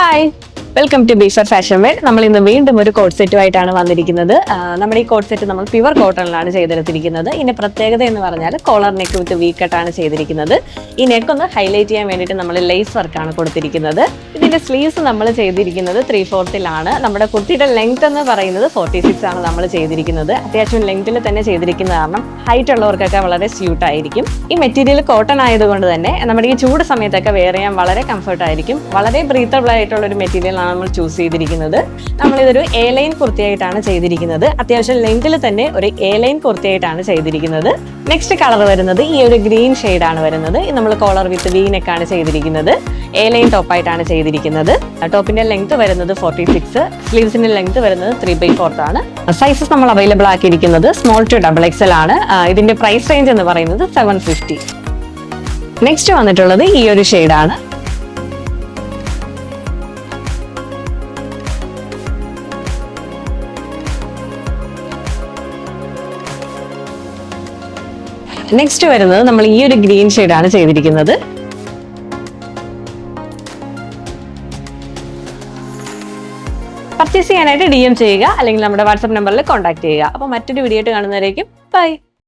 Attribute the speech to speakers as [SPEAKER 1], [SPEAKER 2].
[SPEAKER 1] Hi, welcome to ബീഫർ fashion wear. നമ്മൾ ഇന്ന് വീണ്ടും ഒരു കോട്ട് സെറ്റുമായിട്ടാണ് വന്നിരിക്കുന്നത്. നമ്മുടെ ഈ കോട്ട് സെറ്റ് നമ്മൾ പ്യുവർ കോട്ടണിലാണ് ചെയ്തെടുത്തിരിക്കുന്നത്. ഇതിന്റെ പ്രത്യേകത എന്ന് പറഞ്ഞാൽ കോളർ നെക്ക് വിത്ത് വി കട്ടാണ് ചെയ്തിരിക്കുന്നത്. ഈ നെക്ക് ഒന്ന് ഹൈലൈറ്റ് ചെയ്യാൻ വേണ്ടിയിട്ട് നമ്മൾ ലേസ് വർക്കാണ് കൊടുത്തിരിക്കുന്നത്. ഇതിന്റെ സ്ലീവ്സ് നമ്മൾ ചെയ്തിരിക്കുന്നത് 3/4 നമ്മുടെ കുർത്തിയുടെ ലെങ്ത് എന്ന് പറയുന്നത് 46 ആണ് നമ്മൾ ചെയ്തിരിക്കുന്നത്. അത്യാവശ്യം ലെങ്ത്തിൽ തന്നെ ചെയ്തിരിക്കുന്ന കാരണം ഹൈറ്റ് ഉള്ളവർക്കൊക്കെ വളരെ സ്യൂട്ട് ആയിരിക്കും. ഈ മെറ്റീരിയൽ കോട്ടൺ ആയതുകൊണ്ട് തന്നെ നമ്മുടെ ഈ ചൂട് സമയത്തൊക്കെ വെയർ ചെയ്യാൻ വളരെ കംഫർട്ട് ആയിരിക്കും. വളരെ ബ്രീത്തബിൾ ആയിട്ടുള്ള ഒരു മെറ്റീരിയൽ നമ്മൾ ചൂസ് ചെയ്തിരിക്കുന്നത്. നമ്മളിതൊരു എ ലൈൻ കുർത്തിയായിട്ടാണ് ചെയ്തിരിക്കുന്നത്. അത്യാവശ്യം ലെങ്തിൽ തന്നെ ഒരു എ ലൈൻ കുർത്തിയായിട്ടാണ് ചെയ്തിരിക്കുന്നത്. നെക്സ്റ്റ് കളർ വരുന്നത് ഈ ഒരു ഗ്രീൻ ഷെയ്ഡാണ് വരുന്നത്. നമ്മൾ കോളർ വിത്ത് വി നെക്കാണ് ചെയ്തിരിക്കുന്നത്. എ ലൈൻ ടോപ്പായിട്ടാണ് ചെയ്തിരിക്കുന്നത്. ടോപ്പിന്റെ ലെങ്ത് വരുന്നത് 46, സ്ലീവ്സിന്റെ ലെങ്ത് വരുന്നത് 3/4 ആണ്. സൈസസ് നമ്മൾ അവൈലബിൾ ആക്കിയിരിക്കുന്നത് സ്മോൾ ടു XXL ആണ്. ഇതിന്റെ പ്രൈസ് റേഞ്ച് എന്ന് പറയുന്നത് 750. നെക്സ്റ്റ് വന്നിട്ടുള്ളത് ഈ ഒരു ഷെയ്ഡാണ്. നെക്സ്റ്റ് വരുന്നത് നമ്മൾ ഈ ഒരു ഗ്രീൻ ഷെയ്ഡാണ് ചെയ്തിരിക്കുന്നത്. പർച്ചേസ് ചെയ്യാനായിട്ട് DM ചെയ്യുക, അല്ലെങ്കിൽ നമ്മുടെ വാട്സ്ആപ്പ് നമ്പറിൽ കോൺടാക്ട് ചെയ്യുക. അപ്പോൾ മറ്റൊരു വീഡിയോ ആയിട്ട് കാണുന്നവരേക്കും ബൈ.